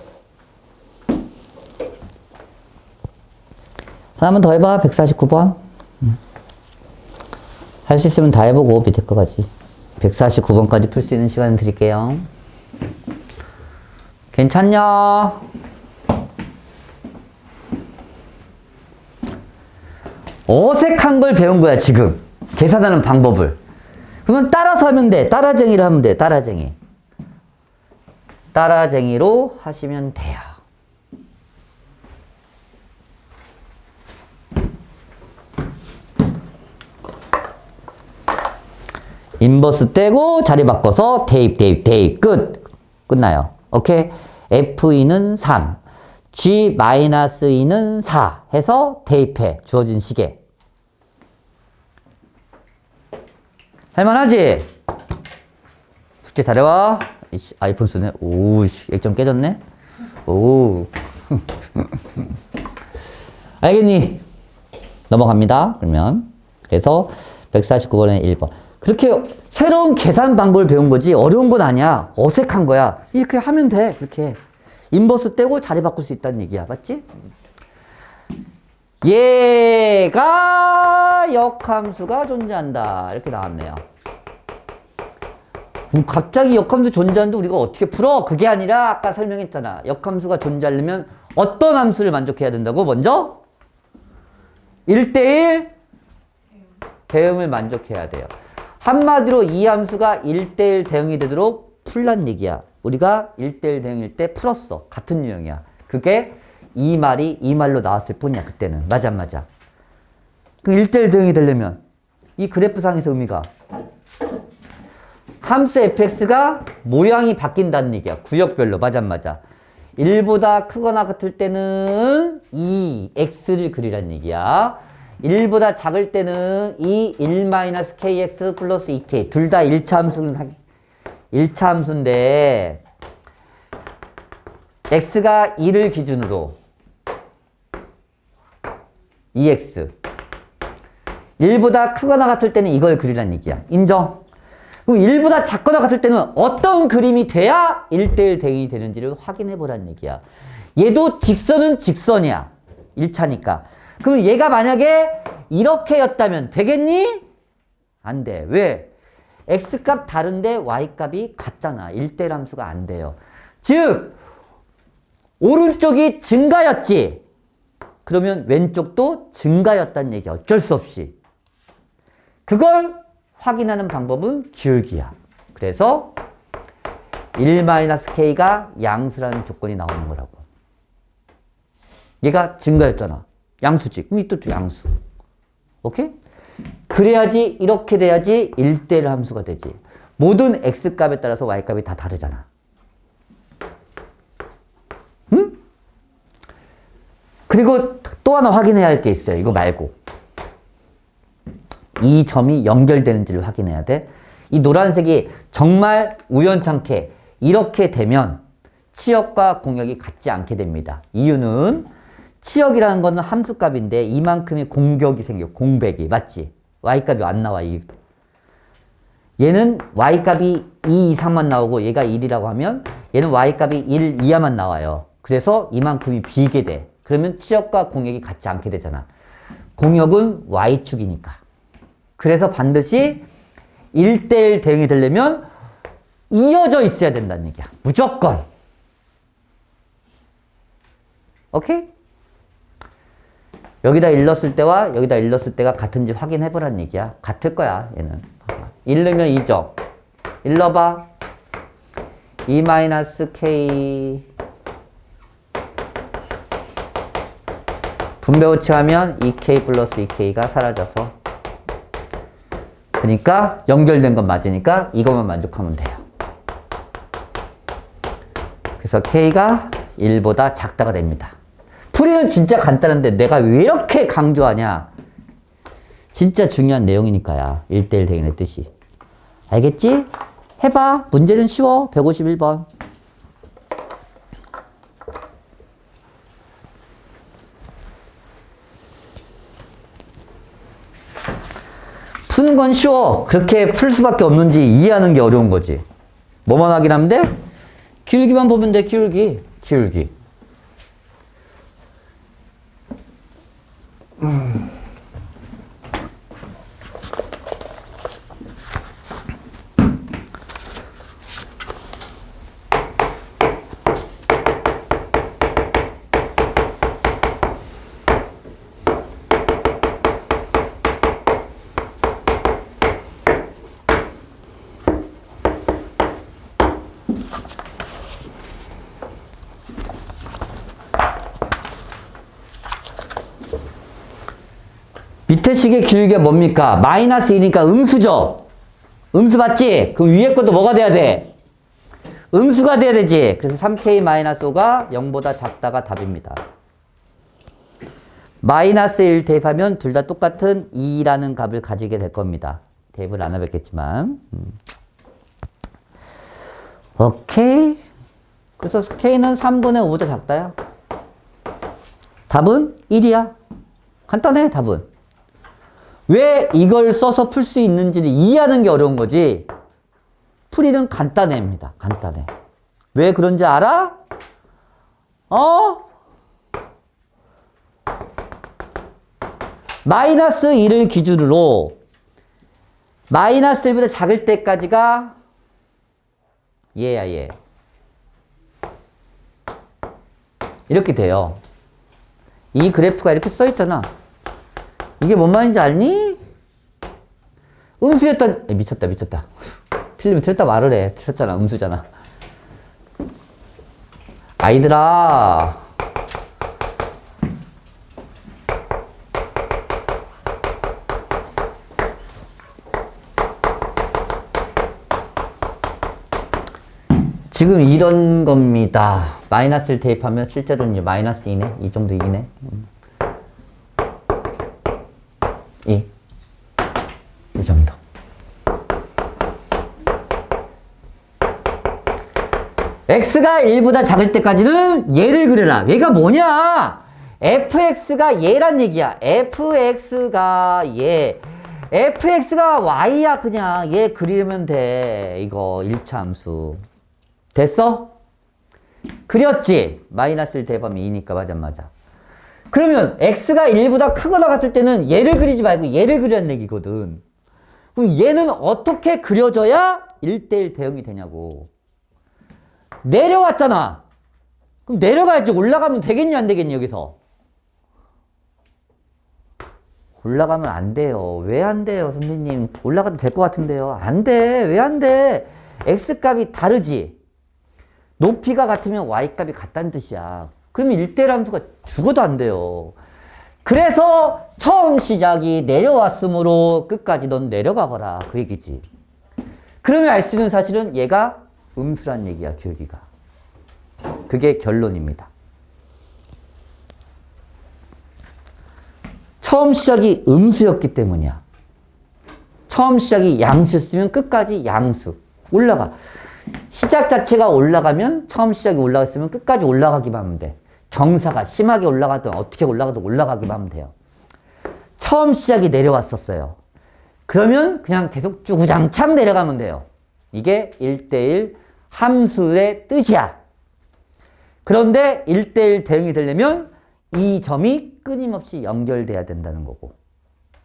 하나만 더 해봐. 149번. 할 수 있으면 다 해보고 밑에 거까지 149번까지 풀 수 있는 시간 드릴게요. 괜찮냐? 어색한 걸 배운 거야 지금. 계산하는 방법을. 그러면 따라서 하면 돼. 따라쟁이로 하면 돼. 따라쟁이. 따라쟁이로 하시면 돼요. 인버스 떼고 자리 바꿔서 대입 끝. 끝나요. 오케이? F2는 3, G-2는 4 해서 대입해. 주어진 시계. 할만하지? 숙제 잘해와. 아이폰 쓰네. 오, 액정 깨졌네. 오. 알겠니? 넘어갑니다. 그러면. 그래서 149번에 1번. 그렇게 새로운 계산 방법을 배운 거지 어려운 건 아니야. 어색한 거야. 이렇게 하면 돼. 그렇게. 인버스 떼고 자리 바꿀 수 있다는 얘기야. 맞지? 얘가 역함수가 존재한다. 이렇게 나왔네요. 갑자기 역함수 존재하는데 우리가 어떻게 풀어? 그게 아니라 아까 설명했잖아. 역함수가 존재하려면 어떤 함수를 만족해야 된다고? 먼저 1대1 대응을 만족해야 돼요. 한마디로 이 함수가 1대1 대응이 되도록 풀란 얘기야. 우리가 1대1 대응일 때 풀었어. 같은 유형이야. 그게 이 말이 이 말로 나왔을 뿐이야. 그때는. 맞아. 그럼 1대1 대응이 되려면 이 그래프상에서 의미가 함수 fx가 모양이 바뀐다는 얘기야. 구역별로. 맞아. 1보다 크거나 같을 때는 이 x를 그리라는 얘기야. 1보다 작을 때는 이 1-kx 플러스 2k. 둘 다 1차 함수인데 x가 1을 기준으로 2x. 1보다 크거나 같을 때는 이걸 그리라는 얘기야. 인정? 그럼 1보다 작거나 같을 때는 어떤 그림이 돼야 1대1 대응이 되는지를 확인해 보라는 얘기야. 얘도 직선은 직선이야. 1차니까. 그럼 얘가 만약에 이렇게였다면 되겠니? 안 돼. 왜? x값 다른데 y값이 같잖아. 1대1 함수가 안 돼요. 즉 오른쪽이 증가였지. 그러면 왼쪽도 증가였다는 얘기야. 어쩔 수 없이. 그걸 확인하는 방법은 기울기야. 그래서 1-k가 양수라는 조건이 나오는 거라고. 얘가 증가였잖아. 양수지. 그럼 이것도 양수. 오케이? 그래야지 이렇게 돼야지 1대1 함수가 되지. 모든 x값에 따라서 y값이 다 다르잖아. 응? 그리고 또 하나 확인해야 할 게 있어요. 이거 말고. 이 점이 연결되는지를 확인해야 돼. 이 노란색이 정말 우연찮게 이렇게 되면 치역과 공역이 같지 않게 됩니다. 이유는 치역이라는 거는 함수값인데 이만큼의 공격이 생겨. 공백이. 맞지? y값이 안 나와. 얘는 y값이 2 이상만 나오고 얘가 1이라고 하면 얘는 y값이 1 이하만 나와요. 그래서 이만큼이 비게 돼. 그러면 치역과 공역이 같지 않게 되잖아. 공역은 y축이니까. 그래서 반드시 1대1 대응이 되려면 이어져 있어야 된다는 얘기야. 무조건. 오케이? 여기다 일렀을 때와 여기다 일렀을 때가 같은지 확인해보라는 얘기야. 같을 거야, 얘는. 일르면 2죠. 일러봐. 2-k 분배 호치하면 2k 플러스 2k가 사라져서 그러니까 연결된 건 맞으니까 이것만 만족하면 돼요. 그래서 k가 1보다 작다가 됩니다. 풀이는 진짜 간단한데 내가 왜 이렇게 강조하냐? 진짜 중요한 내용이니까야. 1대1 대응의 뜻이. 알겠지? 해봐. 문제는 쉬워. 151번. 푸는 건 쉬워. 그렇게 풀 수밖에 없는지 이해하는 게 어려운 거지. 뭐만 확인하면 돼? 기울기만 보면 돼. 기울기. 밑에 식의 기울기가 뭡니까? 마이너스 2니까 음수죠? 음수 맞지? 그럼 위에 것도 뭐가 돼야 돼? 음수가 돼야 되지. 그래서 3k-5가 0보다 작다가 답입니다. 마이너스 1 대입하면 둘 다 똑같은 2라는 값을 가지게 될 겁니다. 대입을 안 해봤겠지만. 오케이. 그래서 k는 3분의 5보다 작다야. 답은 1이야. 간단해, 답은. 왜 이걸 써서 풀 수 있는지를 이해하는 게 어려운 거지. 풀이는 간단해입니다. 간단해. 왜 그런지 알아? 마이너스 1을 기준으로 마이너스 1보다 작을 때까지가 얘야, 얘. 이렇게 돼요. 이 그래프가 이렇게 써 있잖아. 이게 뭔 말인지 알니? 음수였던, 미쳤다, 미쳤다. 틀리면 틀렸다 말을 해. 틀렸잖아, 음수잖아. 아이들아. 지금 이런 겁니다. 마이너스를 대입하면 실제로는 마이너스 2네. 이 정도 2네. 이 정도. x가 1보다 작을 때까지는 얘를 그려라. 얘가 뭐냐? fx가 얘란 얘기야. fx가 얘. fx가 y야. 그냥 얘 그리면 돼. 이거 1차 함수. 됐어? 그렸지? 마이너스를 대입하면 2니까 맞아. 그러면 x가 1보다 크거나 같을 때는 얘를 그리지 말고 얘를 그리라는 얘기거든. 그럼 얘는 어떻게 그려져야 1대1 대응이 되냐고. 내려왔잖아. 그럼 내려가야지. 올라가면 되겠니 안 되겠니 여기서? 올라가면 안 돼요. 왜 안 돼요 선생님? 올라가도 될 것 같은데요. 안 돼. 왜 안 돼? x값이 다르지. 높이가 같으면 y값이 같다는 뜻이야. 그러면 1대1 함수가 죽어도 안 돼요. 그래서 처음 시작이 내려왔으므로 끝까지 넌 내려가거라. 그 얘기지. 그러면 알 수 있는 사실은 얘가 음수란 얘기야, 기울기가. 그게 결론입니다. 처음 시작이 음수였기 때문이야. 처음 시작이 양수였으면 끝까지 양수. 올라가. 시작 자체가 올라가면 처음 시작이 올라갔으면 끝까지 올라가기만 하면 돼. 경사가 심하게 올라가든 어떻게 올라가든 올라가기만 하면 돼요. 처음 시작이 내려왔었어요. 그러면 그냥 계속 주구장창 내려가면 돼요. 이게 1대1 함수의 뜻이야. 그런데 1대1 대응이 되려면 이 점이 끊임없이 연결돼야 된다는 거고.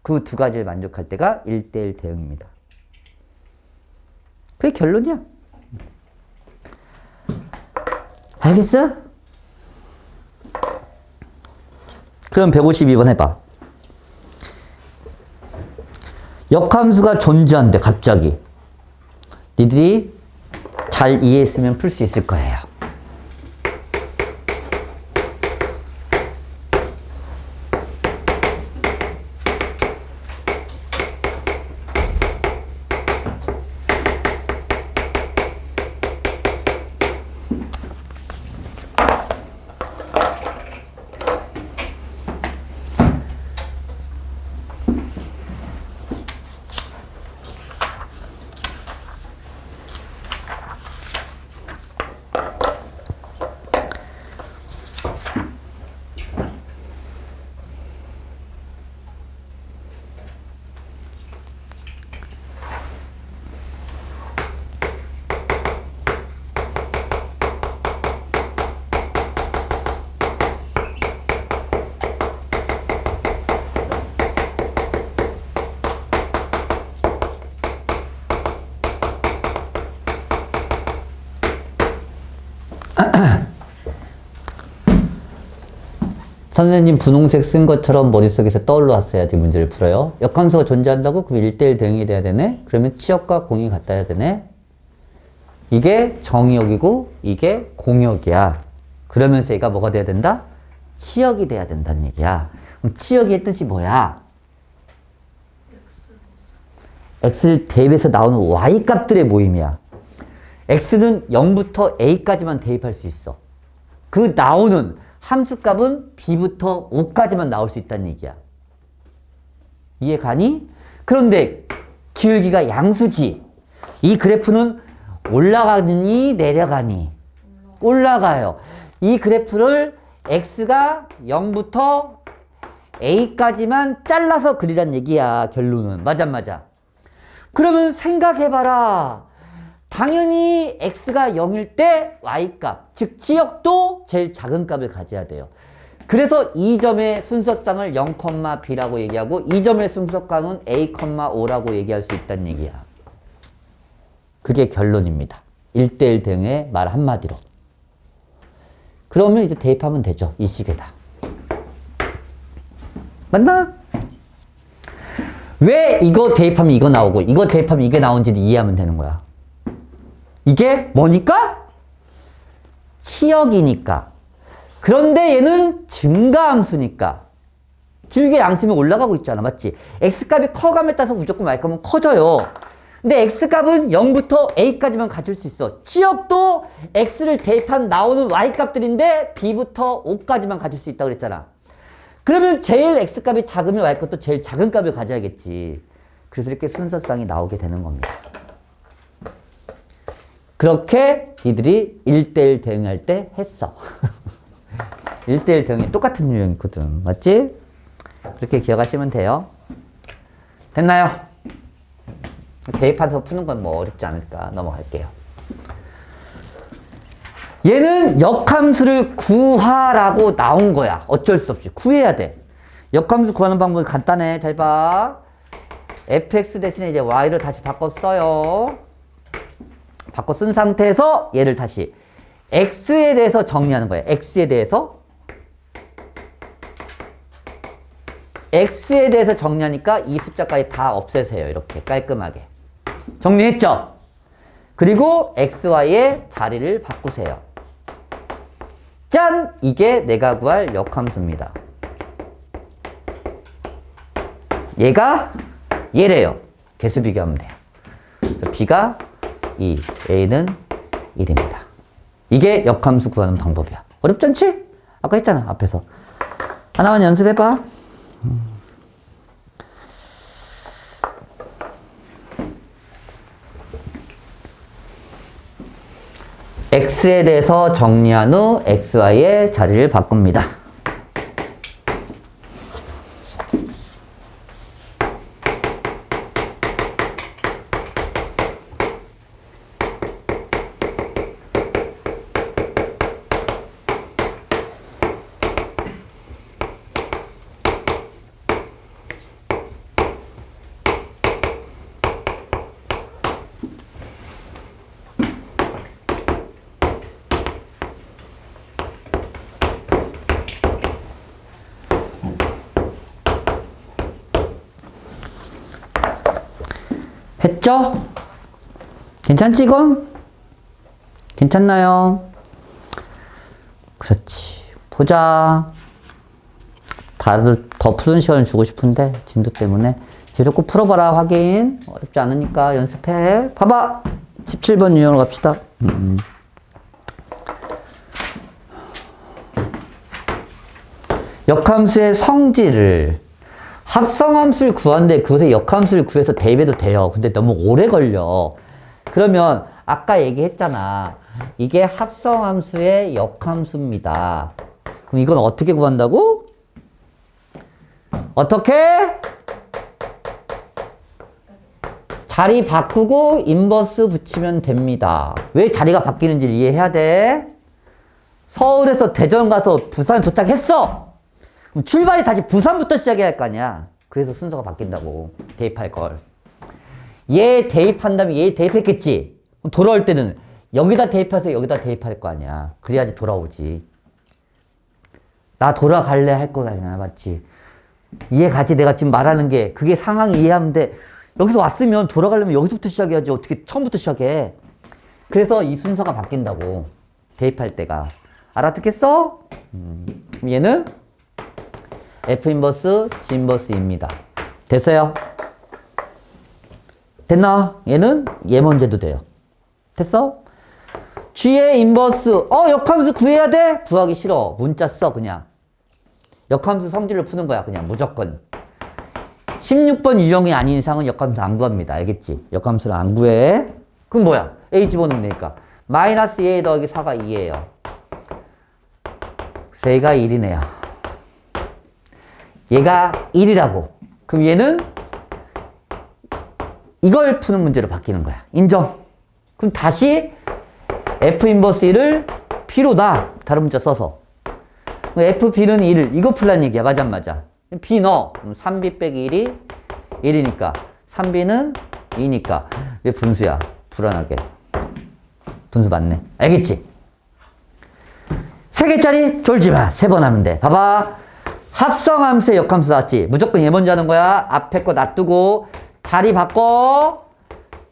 그 두 가지를 만족할 때가 1대1 대응입니다. 그게 결론이야. 알겠어? 그럼 152번 해봐. 역함수가 존재한대 갑자기. 니들이 잘 이해했으면 풀 수 있을 거예요. 선생님 분홍색 쓴 것처럼 머릿속에서 떠올라 왔어야지 문제를 풀어요. 역함수가 존재한다고? 그럼 1대1 대응이 돼야 되네? 그러면 치역과 공이 같아야 되네? 이게 정의역이고 이게 공역이야. 그러면서 얘가 뭐가 돼야 된다? 치역이 돼야 된다는 얘기야. 그럼 치역의 뜻이 뭐야? x를 대입해서 나오는 y 값들의 모임이야. x는 0부터 a까지만 대입할 수 있어. 그 나오는 함수값은 b부터 5까지만 나올 수 있다는 얘기야. 이해 가니? 그런데 기울기가 양수지. 이 그래프는 올라가니 내려가니? 올라가요. 이 그래프를 x가 0부터 a까지만 잘라서 그리란 얘기야. 결론은. 맞아 맞아. 그러면 생각해봐라. 당연히 x가 0일 때 y값, 즉 지역도 제일 작은 값을 가져야 돼요. 그래서 이 점의 순서쌍을 0,b라고 얘기하고 이 점의 순서쌍은 a,5라고 얘기할 수 있다는 얘기야. 그게 결론입니다. 1대1 대응의 말 한마디로. 그러면 이제 대입하면 되죠. 이 식에다. 맞나? 왜 이거 대입하면 이거 나오고 이거 대입하면 이게 나온지를 이해하면 되는 거야. 이게 뭐니까? 치역이니까. 그런데 얘는 증가함수니까. 길게 양수면 올라가고 있잖아. 맞지? x값이 커감에 따라서 무조건 y값은 커져요. 근데 x값은 0부터 a까지만 가질 수 있어. 치역도 x를 대입한 나오는 y값들인데 b부터 5까지만 가질 수 있다고 그랬잖아. 그러면 제일 x값이 작으면 y값도 제일 작은 값을 가져야겠지. 그래서 이렇게 순서쌍이 나오게 되는 겁니다. 그렇게 이들이 1대1 대응할 때 했어. 1대1 대응이 똑같은 유형이거든. 맞지? 그렇게 기억하시면 돼요. 됐나요? 대입해서 푸는 건 뭐 어렵지 않을까 넘어갈게요. 얘는 역함수를 구하라고 나온 거야. 어쩔 수 없이 구해야 돼. 역함수 구하는 방법이 간단해. 잘 봐. fx 대신에 이제 y를 다시 바꿔 써요. 바꿔 쓴 상태에서 얘를 다시 x에 대해서 정리하는 거예요. x에 대해서 정리하니까 이 숫자까지 다 없애세요. 이렇게 깔끔하게 정리했죠? 그리고 xy의 자리를 바꾸세요. 짠! 이게 내가 구할 역함수입니다. 얘가 얘래요. 개수 비교하면 돼요. 그래서 b가 2, a는 1입니다. 이게 역함수 구하는 방법이야. 어렵지 않지? 아까 했잖아, 앞에서. 하나만 연습해봐. x에 대해서 정리한 후 xy의 자리를 바꿉니다. 했죠? 괜찮지 이건? 괜찮나요? 그렇지. 보자. 다들 더 푸는 시간을 주고 싶은데 진도 때문에 제대로 꼭 풀어봐라. 확인. 어렵지 않으니까 연습해. 봐봐. 17번 유형으로 갑시다. 역함수의 성질을 합성함수를 구하는데 그것의 역함수를 구해서 대입해도 돼요. 근데 너무 오래 걸려. 그러면 아까 얘기했잖아. 이게 합성함수의 역함수입니다. 그럼 이건 어떻게 구한다고? 어떻게? 자리 바꾸고 인버스 붙이면 됩니다. 왜 자리가 바뀌는지 이해해야 돼. 서울에서 대전 가서 부산 도착했어. 그럼 출발이 다시 부산부터 시작해야 할 거 아니야. 그래서 순서가 바뀐다고. 대입할 걸. 얘 대입한다면 얘 대입했겠지. 그럼 돌아올 때는 여기다 대입해서 여기다 대입할 거 아니야. 그래야지 돌아오지. 나 돌아갈래 할 거 아니야. 맞지? 이해가지? 내가 지금 말하는 게 그게 상황 이해하면 돼. 여기서 왔으면 돌아가려면 여기서부터 시작해야지. 어떻게 처음부터 시작해. 그래서 이 순서가 바뀐다고. 대입할 때가. 알아듣겠어? 얘는 F 인버스, G 인버스입니다. 됐어요? 됐나? 얘는 얘 문제도 돼요. 됐어? G의 인버스. 역함수 구해야 돼? 구하기 싫어. 문자 써 그냥. 역함수 성질을 푸는 거야 그냥 무조건. 16번 유형이 아닌 이상은 역함수 안 구합니다. 알겠지? 역함수를 안 구해. 그럼 뭐야? A 집어넣으면 되니까. 마이너스 2A 더하기 4가 2예요. 그래서 얘가 1이네요. 얘가 1이라고. 그럼 얘는 이걸 푸는 문제로 바뀌는 거야. 인정. 그럼 다시 F 인버스 1을 P로 놔. 다른 문자 써서. F, B는 1. 이거 풀란 얘기야. 맞아, 맞아. B 넣어. 그럼 3B 빼기 1이 1이니까. 3B는 2니까. 왜 분수야? 불안하게. 분수 맞네. 알겠지? 3개짜리 졸지 마. 3번 하면 돼. 봐봐. 합성함수의 역함수 나왔지? 무조건 얘 먼저 하는 거야. 앞에 거 놔두고 자리 바꿔.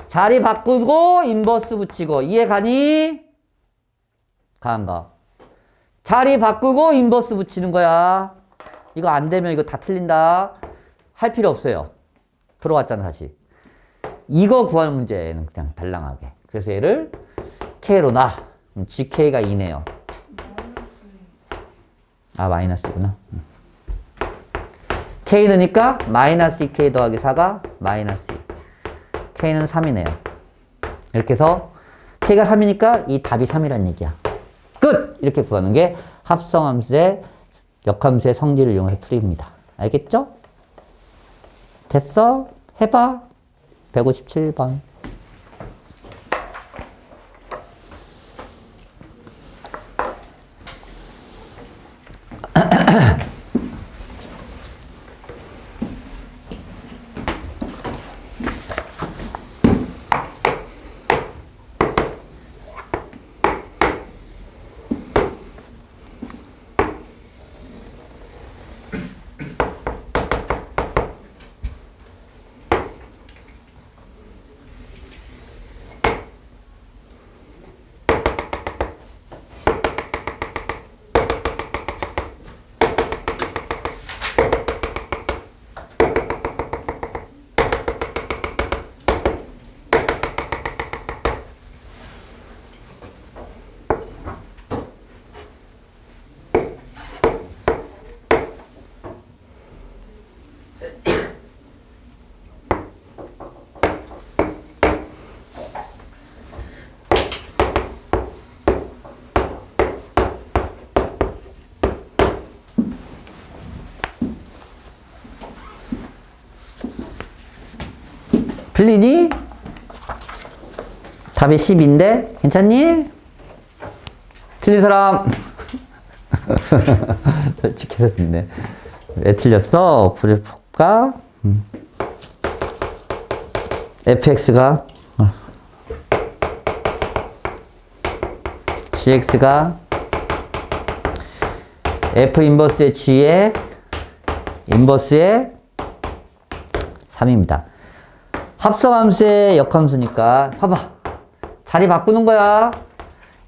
자리 바꾸고 인버스 붙이고. 이해 가니? 가 안 가? 자리 바꾸고 인버스 붙이는 거야. 이거 안 되면 이거 다 틀린다. 할 필요 없어요. 들어왔잖아 다시. 이거 구하는 문제는 그냥 달랑하게. 그래서 얘를 K로 놔. GK가 2네요. 아 마이너스구나. K 넣으니까 마이너스 2K 더하기 4가 마이너스 2. K는 3이네요. 이렇게 해서 K가 3이니까 이 답이 3이란 얘기야. 끝! 이렇게 구하는 게 합성함수의 역함수의 성질을 이용해서 풀이입니다. 알겠죠? 됐어? 해봐. 157번. 틀리니? 답이 10인데 괜찮니? 틀린 사람? 솔직해서 듣네. 왜 틀렸어? 볼까? fx가 gx가 f 인버스의 g의 인버스의 3입니다. 합성함수의 역함수니까 봐봐. 자리 바꾸는 거야.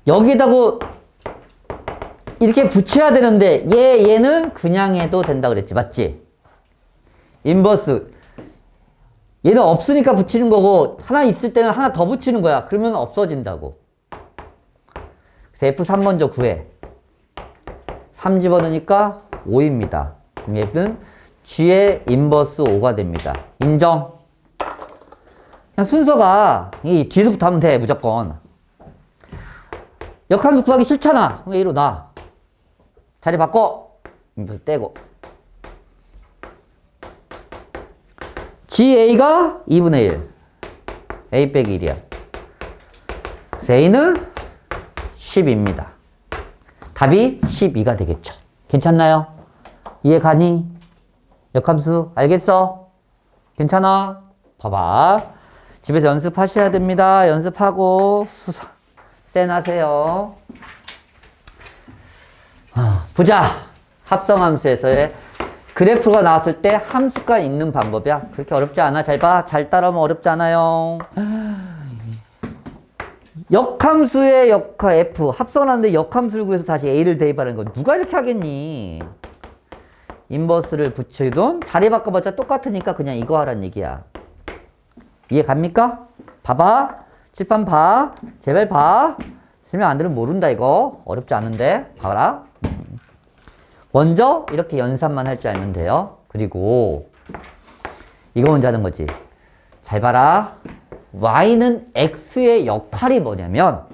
여기다가 이렇게 붙여야 되는데 얘는 그냥 해도 된다 그랬지. 맞지? 인버스 얘는 없으니까 붙이는 거고 하나 있을 때는 하나 더 붙이는 거야. 그러면 없어진다고. 그래서 F3 먼저 구해. 3 집어넣으니까 5입니다. 그럼 얘는 G의 인버스 5가 됩니다. 인정? 그냥 순서가 이 뒤에서부터 하면 돼. 무조건. 역함수 구하기 싫잖아. 그럼 A로 놔. 자리 바꿔. 인버스 떼고. GA가 2분의 1. A 빼기 1이야. 그래서 A는 10입니다. 답이 12가 되겠죠. 괜찮나요? 이해 가니? 역함수 알겠어? 괜찮아? 봐봐. 집에서 연습하셔야 됩니다. 연습하고 쌩 하세요. 보자. 합성함수에서의 그래프가 나왔을 때 함수가 있는 방법이야. 그렇게 어렵지 않아. 잘 봐. 잘 따라오면 어렵지 않아요. 역함수의 F 합성을 하는데 역함수를 구해서 다시 A를 대입하는 거 누가 이렇게 하겠니? 인버스를 붙이든 자리 바꿔봤자 똑같으니까 그냥 이거 하란 얘기야. 이해 갑니까? 봐봐. 칠판 봐. 제발 봐. 설명 안 들으면 모른다 이거. 어렵지 않은데. 봐라. 먼저 이렇게 연산만 할 줄 알면 돼요. 그리고 이거 먼저 하는 거지. 잘 봐라. y는 x의 역할이 뭐냐면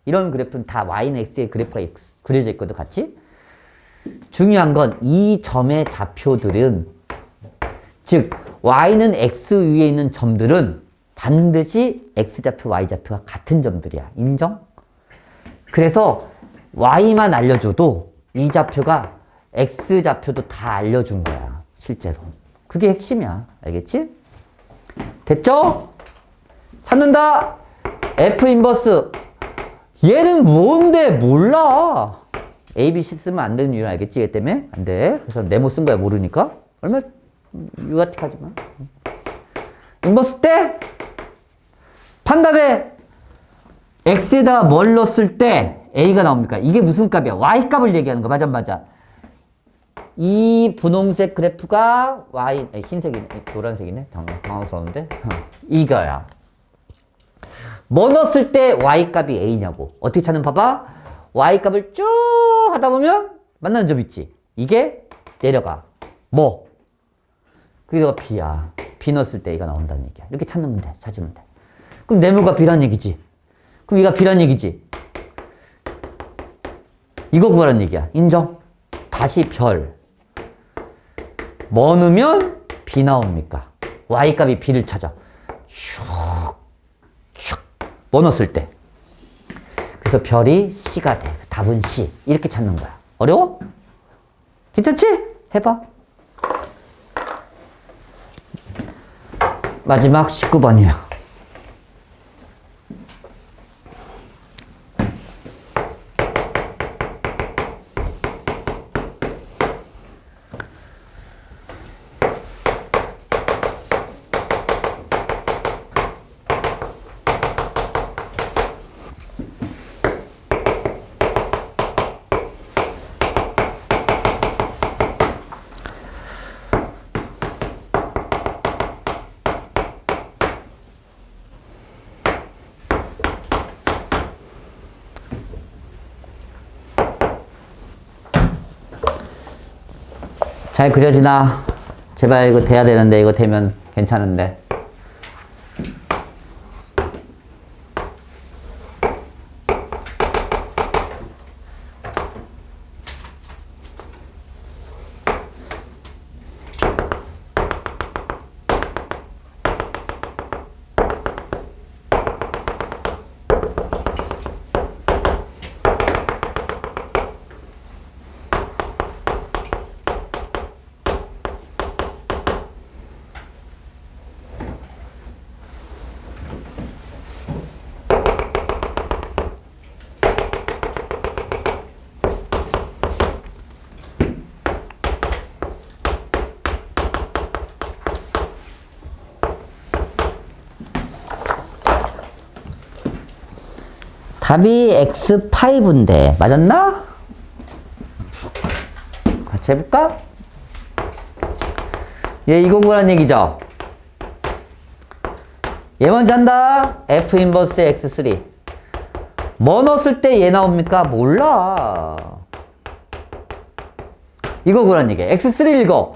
이런 그래프는 다 y는 x의 그래프가 그려져 있거든 같이. 중요한 건 이 점의 좌표들은 즉 y는 x 위에 있는 점들은 반드시 x좌표, y좌표가 같은 점들이야. 인정? 그래서 y만 알려줘도 이 좌표가 x좌표도 다 알려준 거야. 실제로. 그게 핵심이야. 알겠지? 됐죠? 찾는다. F 인버스. 얘는 뭔데 몰라. A, B, C 쓰면 안 되는 이유는 알겠지? 얘 때문에? 안 돼. 그래서 네모 쓴 거야 모르니까. 얼마나 유아틱하지 마. 인버스 때 판단해. X에다가 뭘 넣었을 때 A가 나옵니까? 이게 무슨 값이야? Y 값을 얘기하는 거. 맞아 맞아. 이 분홍색 그래프가 Y, 흰색이네, 노란색이네. 당황스러운데. 이거야. 뭐 넣었을 때 Y 값이 A냐고. 어떻게 찾는 봐봐. Y 값을 쭉 하다 보면 만나는 점 있지. 이게 내려가. 뭐? 그게 B야. B 넣었을 때 A가 나온다는 얘기야. 이렇게 찾으면 돼. 찾으면 돼. 그럼 네모가 B란 얘기지. 그럼 얘가 B란 얘기지. 이거 구하란 얘기야. 인정? 다시 별. 뭐 넣으면 B 나옵니까? Y 값이 B를 찾아. 슉. 뭐 넣었을 때. 그래서 별이 C가 돼. 답은 C. 이렇게 찾는 거야. 어려워? 괜찮지? 해봐. 마지막 19번이야. 잘 그려지나? 제발 이거 돼야 되는데, 이거 되면 괜찮은데. 답이 X5인데 맞았나? 같이 해볼까? 얘 이거 구하란 얘기죠? 얘 먼저 한다. F 인버스 X3 뭐 넣었을 때 얘 나옵니까? 몰라. 이거 구하란 얘기야. X3 읽어.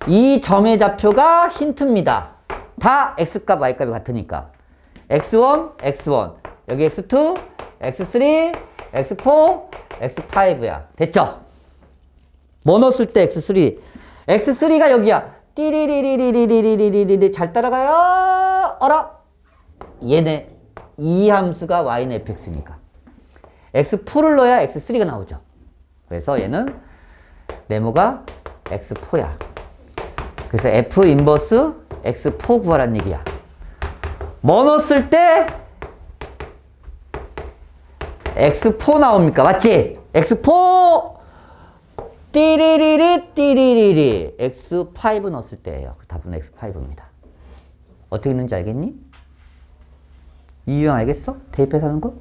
이 점의 좌표가 힌트입니다. 다 X값 Y값이 같으니까 X1, X1 여기 X2, X3, X4, X5야. 됐죠? 뭐 넣었을 때 X3? X3가 여기야. 띠리리리리리리리리리리 잘 따라가요. 어라? 얘네 이 함수가 y는 fx니까 X4를 넣어야 X3가 나오죠. 그래서 얘는 네모가 X4야. 그래서 F 인버스 X4 구하란 얘기야. 뭐 넣었을 때 X4 나옵니까? 맞지? X4 띠리리리 띠리리리 X5 넣었을 때예요. 답은 X5입니다. 어떻게 있는지 알겠니? 이 유형 알겠어? 대입해서 하는 거?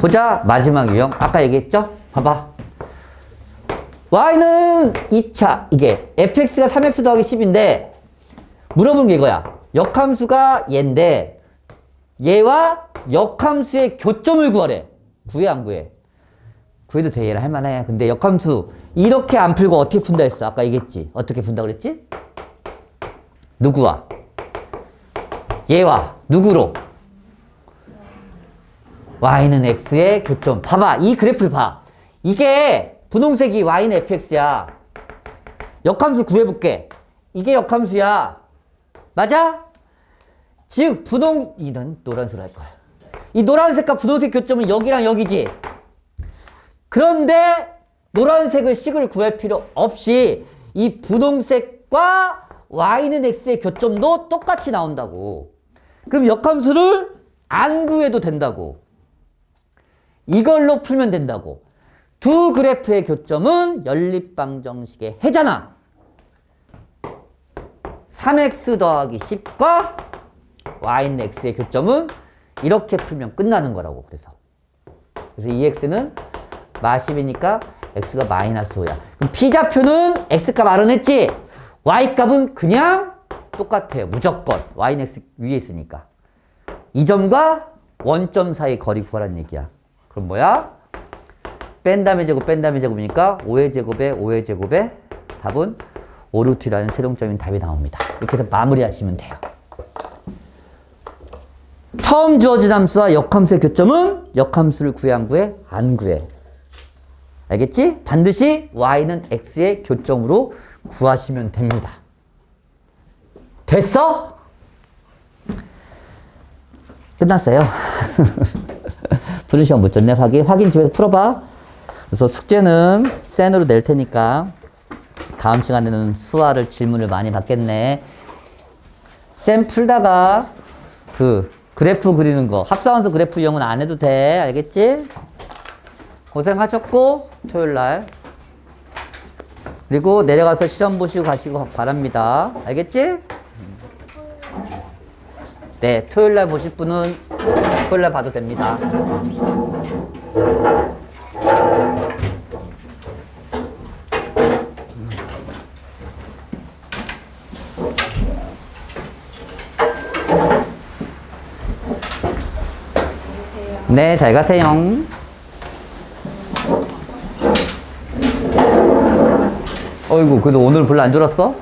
보자. 마지막 유형. 아까 얘기했죠? 봐봐. y는 2차 이게 fx가 3x 더하기 10인데 물어본 게 이거야. 역함수가 얘인데 얘와 역함수의 교점을 구하래. 구해 안 구해? 구해도 돼. 얘는 할만해. 근데 역함수 이렇게 안 풀고 어떻게 푼다 했어? 아까 얘기했지. 어떻게 푼다 그랬지? 누구와? 얘와 누구로? y는 x의 교점. 봐봐. 이 그래프를 봐. 이게 분홍색이 y는 fx야. 역함수 구해볼게. 이게 역함수야. 맞아? 즉 이런 노란색으로 할 거야. 이 노란색과 분홍색 교점은 여기랑 여기지. 그런데 노란색을 식을 구할 필요 없이 이 분홍색과 y는 x의 교점도 똑같이 나온다고. 그럼 역함수를 안 구해도 된다고. 이걸로 풀면 된다고. 두 그래프의 교점은 연립방정식의 해잖아. 3x 더하기 10과 y는 x의 교점은 이렇게 풀면 끝나는 거라고. 그래서 이 x는 마10이니까 x가 마이너스 5야. 그럼 p좌표는 x값 알아냈지? y값은 그냥 똑같아요. 무조건. y는 x 위에 있으니까. 이 점과 원점 사이 거리 구하라는 얘기야. 그럼 뭐야? 뺀 다음에 제곱 뺀 다음에 제곱이니까 5의 제곱에 5의 제곱에 답은 5루트라는 최종점인 답이 나옵니다. 이렇게 해서 마무리하시면 돼요. 처음 주어진 함수와 역함수의 교점은 역함수를 구해 안 구해? 안 구해. 알겠지? 반드시 y는 x의 교점으로 구하시면 됩니다. 됐어? 끝났어요. 푸른 시간 못 줬네. 확인 집에서 풀어봐. 그래서 숙제는 센으로 낼 테니까 다음 시간에는 수화를 질문을 많이 받겠네. 센 풀다가 그래프 그리는 거 합성함수 그래프 이용은 안 해도 돼. 알겠지? 고생하셨고 토요일날 그리고 내려가서 시험 보시고 가시고 바랍니다. 알겠지? 네, 토요일날 보실 분은 토요일날 봐도 됩니다. 네, 잘 가세요. 어이구, 그래도 오늘 별로 안 졸았어?